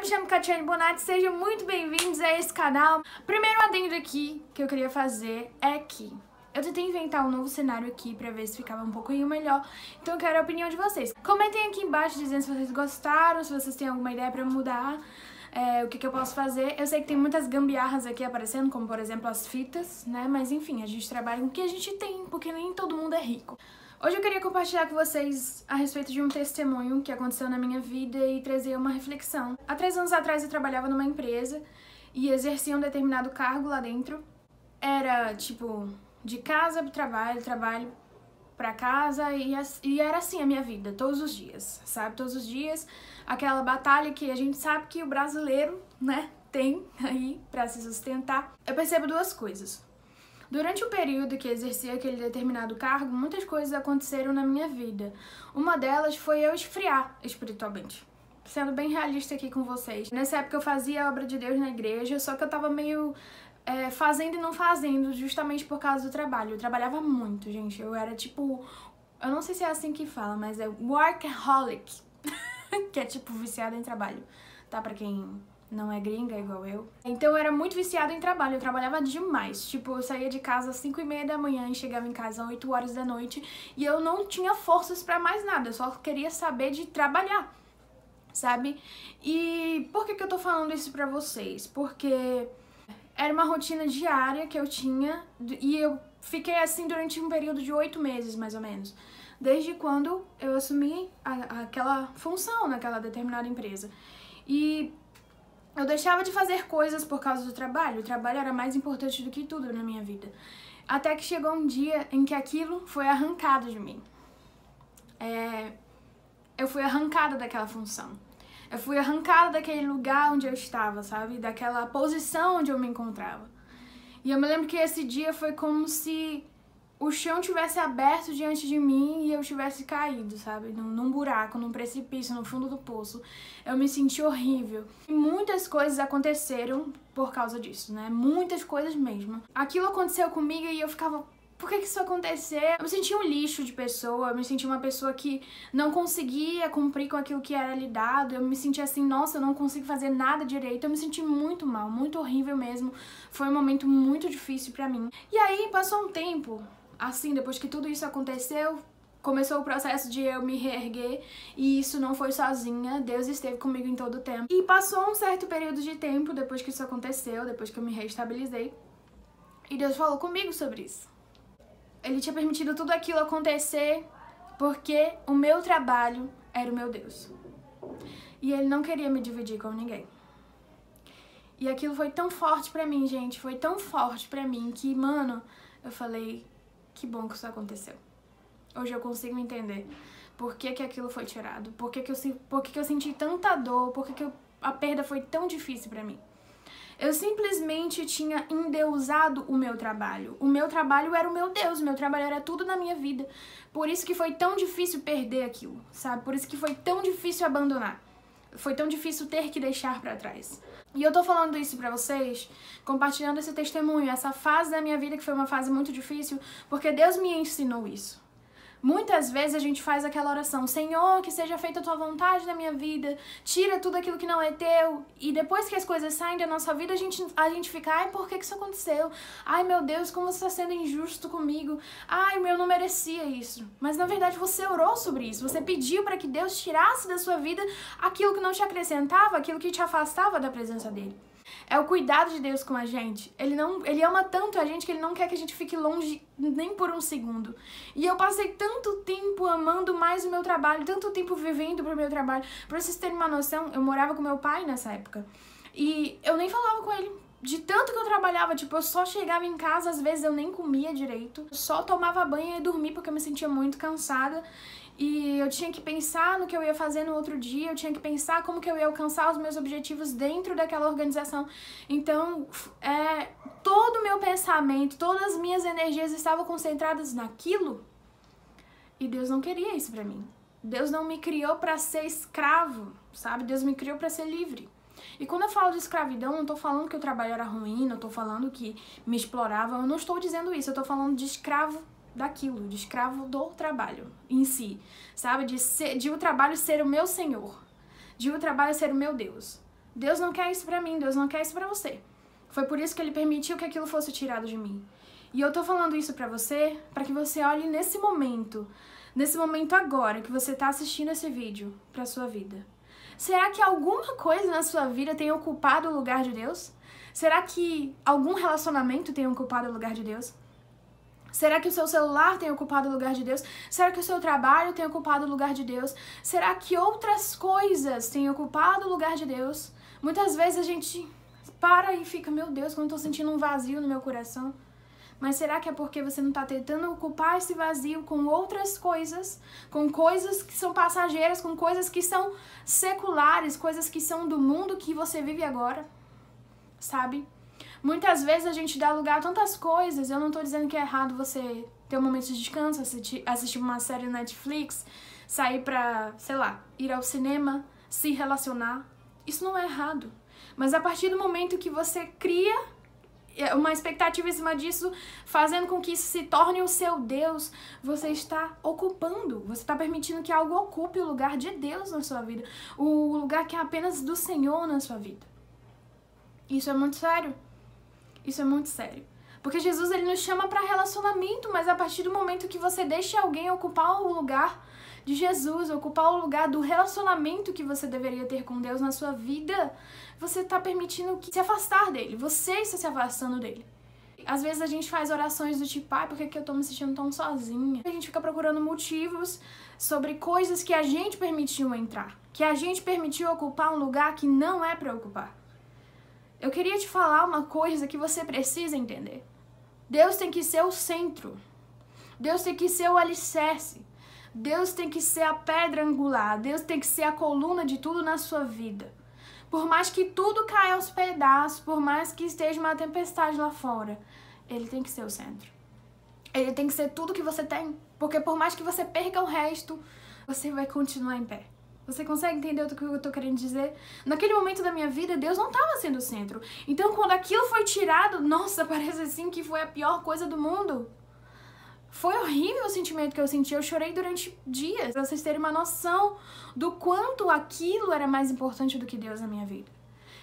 chamo Catiane Bonatti, sejam muito bem-vindos a esse canal. Primeiro adendo aqui que eu queria fazer é que eu tentei inventar um novo cenário aqui pra ver se ficava um pouquinho melhor, então eu quero a opinião de vocês. Comentem aqui embaixo dizendo se vocês gostaram, se vocês têm alguma ideia pra mudar, o que eu posso fazer. Eu sei que tem muitas gambiarras aqui aparecendo, como por exemplo as fitas, né? Mas enfim, a gente trabalha com o que a gente tem, porque nem todo mundo é rico. Hoje eu queria compartilhar com vocês a respeito de um testemunho que aconteceu na minha vida e trazer uma reflexão. Há 3 anos atrás eu trabalhava numa empresa e exercia um determinado cargo lá dentro. Era tipo de casa pro trabalho, trabalho pra casa e era assim a minha vida, todos os dias, sabe? Todos os dias, aquela batalha que a gente sabe que o brasileiro, né, tem aí pra se sustentar. Eu percebo 2 coisas. Durante o período que exerci aquele determinado cargo, muitas coisas aconteceram na minha vida. Uma delas foi eu esfriar espiritualmente. Sendo bem realista aqui com vocês. Nessa época eu fazia a obra de Deus na igreja, só que eu tava meio fazendo e não fazendo, justamente por causa do trabalho. Eu trabalhava muito, gente. Eu era tipo... Eu não sei se é assim que fala, mas é workaholic. Que é tipo viciada em trabalho. Tá? Pra quem... não é gringa igual eu. Então eu era muito viciada em trabalho, eu trabalhava demais. Tipo, eu saía de casa às 5h30 da manhã e chegava em casa às 8 horas da noite. E eu não tinha forças pra mais nada, eu só queria saber de trabalhar, sabe? E por que eu tô falando isso pra vocês? Porque era uma rotina diária que eu tinha e eu fiquei assim durante um período de 8 meses, mais ou menos. Desde quando eu assumi aquela função naquela determinada empresa. E eu deixava de fazer coisas por causa do trabalho. O trabalho era mais importante do que tudo na minha vida. Até que chegou um dia em que aquilo foi arrancado de mim. Eu fui arrancada daquela função. Eu fui arrancada daquele lugar onde eu estava, sabe? Daquela posição onde eu me encontrava. E eu me lembro que esse dia foi como se o chão tivesse aberto diante de mim e eu tivesse caído, sabe? Num buraco, num precipício, no fundo do poço. Eu me senti horrível. E muitas coisas aconteceram por causa disso, né? Muitas coisas mesmo. Aquilo aconteceu comigo e eu ficava... Por que isso aconteceu? Eu me senti um lixo de pessoa, eu me senti uma pessoa que não conseguia cumprir com aquilo que era lhe dado. Eu me senti assim, nossa, eu não consigo fazer nada direito. Eu me senti muito mal, muito horrível mesmo. Foi um momento muito difícil pra mim. E aí, passou um tempo... Assim, depois que tudo isso aconteceu, começou o processo de eu me reerguer e isso não foi sozinha, Deus esteve comigo em todo o tempo. E passou um certo período de tempo depois que isso aconteceu, depois que eu me reestabilizei, e Deus falou comigo sobre isso. Ele tinha permitido tudo aquilo acontecer porque o meu trabalho era o meu Deus. E Ele não queria me dividir com ninguém. E aquilo foi tão forte pra mim, gente, foi tão forte pra mim que, mano, eu falei... Que bom que isso aconteceu. Hoje eu consigo entender por que aquilo foi tirado, por que eu senti tanta dor, por que a perda foi tão difícil pra mim. Eu simplesmente tinha endeusado o meu trabalho. O meu trabalho era o meu Deus, o meu trabalho era tudo na minha vida. Por isso que foi tão difícil perder aquilo, sabe? Por isso que foi tão difícil abandonar. Foi tão difícil ter que deixar pra trás. E eu tô falando isso pra vocês, compartilhando esse testemunho, essa fase da minha vida que foi uma fase muito difícil, porque Deus me ensinou isso. Muitas vezes a gente faz aquela oração, Senhor, que seja feita a tua vontade na minha vida, tira tudo aquilo que não é teu, e depois que as coisas saem da nossa vida, a gente fica, ai, por que isso aconteceu? Ai, meu Deus, como você está sendo injusto comigo? Ai, eu não merecia isso. Mas na verdade você orou sobre isso, você pediu para que Deus tirasse da sua vida aquilo que não te acrescentava, aquilo que te afastava da presença dele. É o cuidado de Deus com a gente. Ele ama tanto a gente que Ele não quer que a gente fique longe nem por um segundo. E eu passei tanto tempo amando mais o meu trabalho, tanto tempo vivendo pro meu trabalho. Pra vocês terem uma noção, eu morava com meu pai nessa época. E eu nem falava com ele. De tanto que eu trabalhava, tipo, eu só chegava em casa, às vezes eu nem comia direito. Só tomava banho e dormia porque eu me sentia muito cansada. E eu tinha que pensar no que eu ia fazer no outro dia, eu tinha que pensar como que eu ia alcançar os meus objetivos dentro daquela organização. Então, todo o meu pensamento, todas as minhas energias estavam concentradas naquilo. E Deus não queria isso pra mim. Deus não me criou pra ser escravo, sabe? Deus me criou pra ser livre. E quando eu falo de escravidão, não tô falando que o trabalho era ruim, não tô falando que me exploravam, eu não estou dizendo isso, eu tô falando de escravo daquilo, de escravo do trabalho em si, sabe? De o trabalho ser o meu senhor, de o trabalho ser o meu Deus. Deus não quer isso pra mim, Deus não quer isso pra você. Foi por isso que ele permitiu que aquilo fosse tirado de mim. E eu tô falando isso pra você, pra que você olhe nesse momento agora que você tá assistindo esse vídeo pra sua vida. Será que alguma coisa na sua vida tem ocupado o lugar de Deus? Será que algum relacionamento tem ocupado o lugar de Deus? Será que o seu celular tem ocupado o lugar de Deus? Será que o seu trabalho tem ocupado o lugar de Deus? Será que outras coisas têm ocupado o lugar de Deus? Muitas vezes a gente para e fica, meu Deus, como eu tô sentindo um vazio no meu coração. Mas será que é porque você não tá tentando ocupar esse vazio com outras coisas, com coisas que são passageiras, com coisas que são seculares, coisas que são do mundo que você vive agora? Sabe? Muitas vezes a gente dá lugar a tantas coisas. Eu não tô dizendo que é errado você ter um momento de descanso, assistir uma série na Netflix, sair pra, sei lá, ir ao cinema, se relacionar. Isso não é errado. Mas a partir do momento que você cria uma expectativa em cima disso, fazendo com que isso se torne o seu Deus, você está ocupando, você está permitindo que algo ocupe o lugar de Deus na sua vida, o lugar que é apenas do Senhor na sua vida. Isso é muito sério. Isso é muito sério. Porque Jesus, ele nos chama para relacionamento, mas a partir do momento que você deixa alguém ocupar o lugar de Jesus, ocupar o lugar do relacionamento que você deveria ter com Deus na sua vida, você está permitindo que se afastar dele, você está se afastando dele. Às vezes a gente faz orações do tipo, por que eu tô me sentindo tão sozinha? A gente fica procurando motivos sobre coisas que a gente permitiu entrar, que a gente permitiu ocupar um lugar que não é para ocupar. Eu queria te falar uma coisa que você precisa entender. Deus tem que ser o centro. Deus tem que ser o alicerce. Deus tem que ser a pedra angular. Deus tem que ser a coluna de tudo na sua vida. Por mais que tudo caia aos pedaços, por mais que esteja uma tempestade lá fora, Ele tem que ser o centro. Ele tem que ser tudo que você tem. Porque por mais que você perca o resto, você vai continuar em pé. Você consegue entender o que eu tô querendo dizer? Naquele momento da minha vida, Deus não estava sendo o centro. Então, quando aquilo foi tirado, nossa, parece assim que foi a pior coisa do mundo. Foi horrível o sentimento que eu senti. Eu chorei durante dias, pra vocês terem uma noção do quanto aquilo era mais importante do que Deus na minha vida.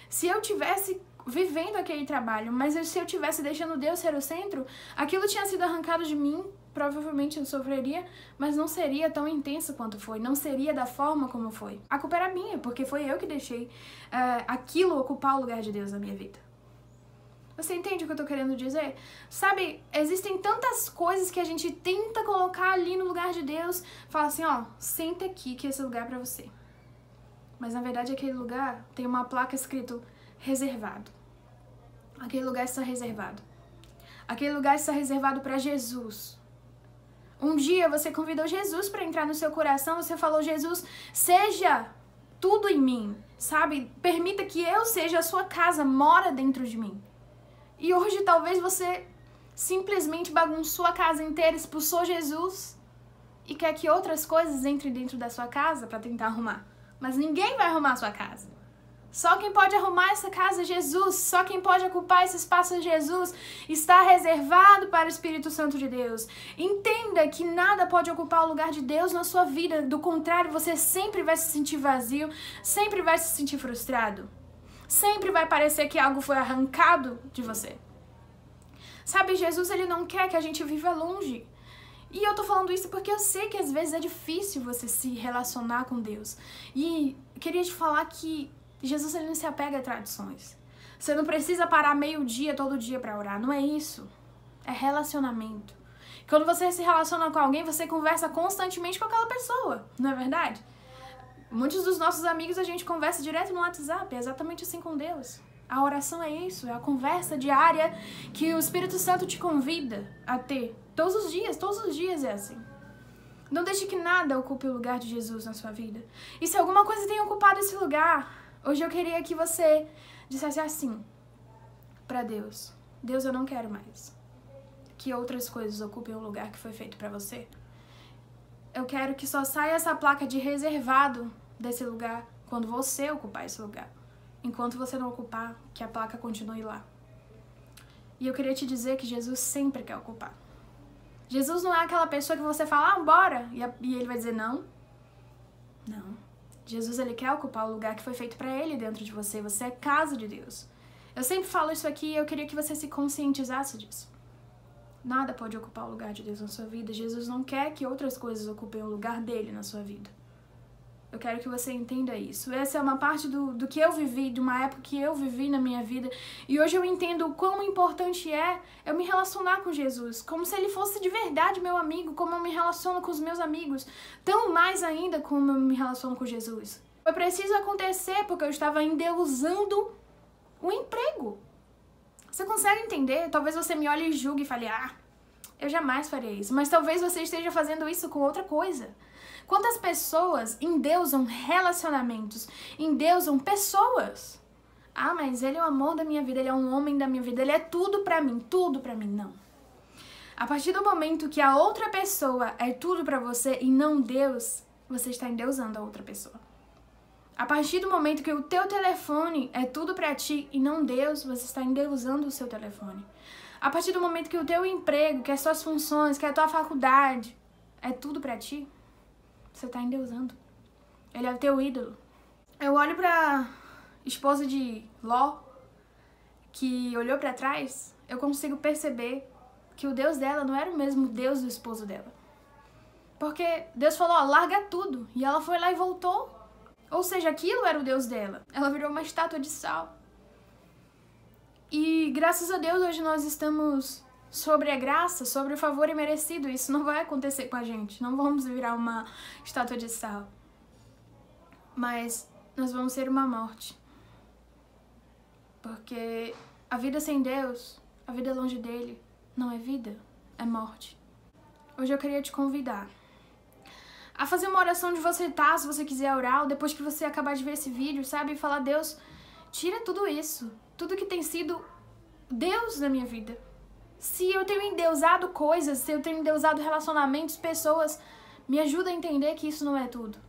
Se eu tivesse vivendo aquele trabalho, mas se eu tivesse deixando Deus ser o centro, aquilo tinha sido arrancado de mim. Provavelmente eu sofreria, mas não seria tão intenso quanto foi, não seria da forma como foi. A culpa era minha, porque foi eu que deixei aquilo ocupar o lugar de Deus na minha vida. Você entende o que eu tô querendo dizer? Sabe, existem tantas coisas que a gente tenta colocar ali no lugar de Deus, fala assim, senta aqui que esse lugar é pra você. Mas na verdade aquele lugar tem uma placa escrito reservado. Aquele lugar está reservado. Aquele lugar está reservado para Jesus. Um dia você convidou Jesus para entrar no seu coração, você falou, Jesus, seja tudo em mim, sabe? Permita que eu seja a sua casa, mora dentro de mim. E hoje talvez você simplesmente bagunçou a casa inteira, expulsou Jesus e quer que outras coisas entrem dentro da sua casa para tentar arrumar. Mas ninguém vai arrumar a sua casa. Só quem pode arrumar essa casa é Jesus, só quem pode ocupar esse espaço é Jesus, está reservado para o Espírito Santo de Deus. Entenda que nada pode ocupar o lugar de Deus na sua vida, do contrário, você sempre vai se sentir vazio, sempre vai se sentir frustrado, sempre vai parecer que algo foi arrancado de você. Sabe, Jesus, ele não quer que a gente viva longe. E eu tô falando isso porque eu sei que às vezes é difícil você se relacionar com Deus. E queria te falar que Jesus, ele não se apega a tradições. Você não precisa parar meio-dia todo dia pra orar, não é isso. É relacionamento. Quando você se relaciona com alguém, você conversa constantemente com aquela pessoa, não é verdade? Muitos dos nossos amigos a gente conversa direto no WhatsApp, é exatamente assim com Deus. A oração é isso, é a conversa diária que o Espírito Santo te convida a ter. Todos os dias é assim. Não deixe que nada ocupe o lugar de Jesus na sua vida. E se alguma coisa tem ocupado esse lugar, hoje eu queria que você dissesse assim para Deus. Deus, eu não quero mais que outras coisas ocupem o lugar que foi feito para você. Eu quero que só saia essa placa de reservado desse lugar quando você ocupar esse lugar. Enquanto você não ocupar, que a placa continue lá. E eu queria te dizer que Jesus sempre quer ocupar. Jesus não é aquela pessoa que você fala, bora, e ele vai dizer não. Não. Jesus, ele quer ocupar o lugar que foi feito para ele dentro de você. Você é casa de Deus. Eu sempre falo isso aqui e eu queria que você se conscientizasse disso. Nada pode ocupar o lugar de Deus na sua vida. Jesus não quer que outras coisas ocupem o lugar dele na sua vida. Eu quero que você entenda isso. Essa é uma parte do que eu vivi, de uma época que eu vivi na minha vida. E hoje eu entendo o quão importante é eu me relacionar com Jesus. Como se ele fosse de verdade meu amigo, como eu me relaciono com os meus amigos. Tão mais ainda como eu me relaciono com Jesus. Foi preciso acontecer porque eu estava endeusando o emprego. Você consegue entender? Talvez você me olhe e julgue e fale, eu jamais faria isso. Mas talvez você esteja fazendo isso com outra coisa. Quantas pessoas endeusam relacionamentos, endeusam pessoas? Mas ele é o amor da minha vida, ele é um homem da minha vida, ele é tudo pra mim, não. A partir do momento que a outra pessoa é tudo pra você e não Deus, você está endeusando a outra pessoa. A partir do momento que o teu telefone é tudo pra ti e não Deus, você está endeusando o seu telefone. A partir do momento que o teu emprego, que as suas funções, que a tua faculdade é tudo pra ti, você tá endeusando. Ele é o teu ídolo. Eu olho pra esposa de Ló, que olhou pra trás, eu consigo perceber que o Deus dela não era o mesmo Deus do esposo dela. Porque Deus falou, larga tudo. E ela foi lá e voltou. Ou seja, aquilo era o Deus dela. Ela virou uma estátua de sal. E graças a Deus hoje nós estamos sobre a graça, sobre o favor imerecido. Isso não vai acontecer com a gente. Não vamos virar uma estátua de sal. Mas nós vamos ser uma morte. Porque a vida sem Deus, a vida longe dele, não é vida, é morte. Hoje eu queria te convidar a fazer uma oração de você se você quiser orar, ou depois que você acabar de ver esse vídeo, sabe? E falar, Deus, tira tudo isso. Tudo que tem sido Deus na minha vida. Se eu tenho endeusado coisas, se eu tenho endeusado relacionamentos, pessoas, me ajuda a entender que isso não é tudo.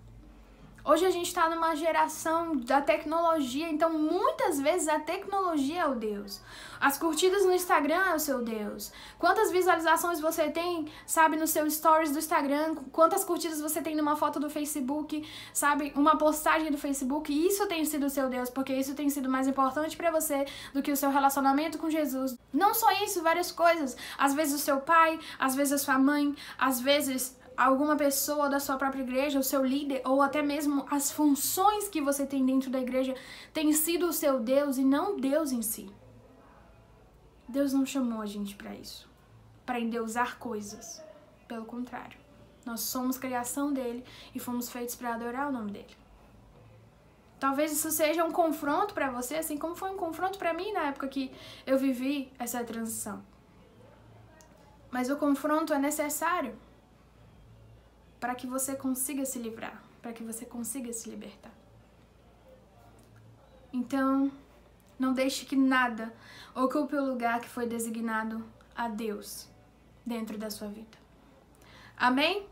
Hoje a gente está numa geração da tecnologia, então muitas vezes a tecnologia é o Deus. As curtidas no Instagram é o seu Deus. Quantas visualizações você tem, sabe, no seu stories do Instagram, quantas curtidas você tem numa foto do Facebook, sabe, uma postagem do Facebook, isso tem sido o seu Deus, porque isso tem sido mais importante para você do que o seu relacionamento com Jesus. Não só isso, várias coisas. Às vezes o seu pai, às vezes a sua mãe, às vezes alguma pessoa da sua própria igreja, o seu líder, ou até mesmo as funções que você tem dentro da igreja, tem sido o seu Deus e não Deus em si. Deus não chamou a gente para isso, para endeusar coisas. Pelo contrário, nós somos criação dele e fomos feitos para adorar o nome dele. Talvez isso seja um confronto para você, assim como foi um confronto para mim na época que eu vivi essa transição. Mas o confronto é necessário para que você consiga se livrar, para que você consiga se libertar. Então, não deixe que nada ocupe o lugar que foi designado a Deus dentro da sua vida. Amém?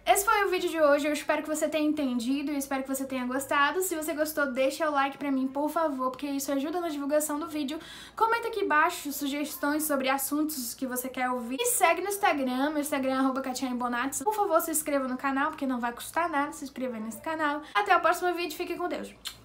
Esse foi o vídeo de hoje, eu espero que você tenha entendido e espero que você tenha gostado. Se você gostou, deixa o like pra mim, por favor, porque isso ajuda na divulgação do vídeo. Comenta aqui embaixo sugestões sobre assuntos que você quer ouvir. E segue no Instagram, meu Instagram é @KatianeBonatti. Por favor, se inscreva no canal, porque não vai custar nada se inscrever nesse canal. Até o próximo vídeo, fique com Deus.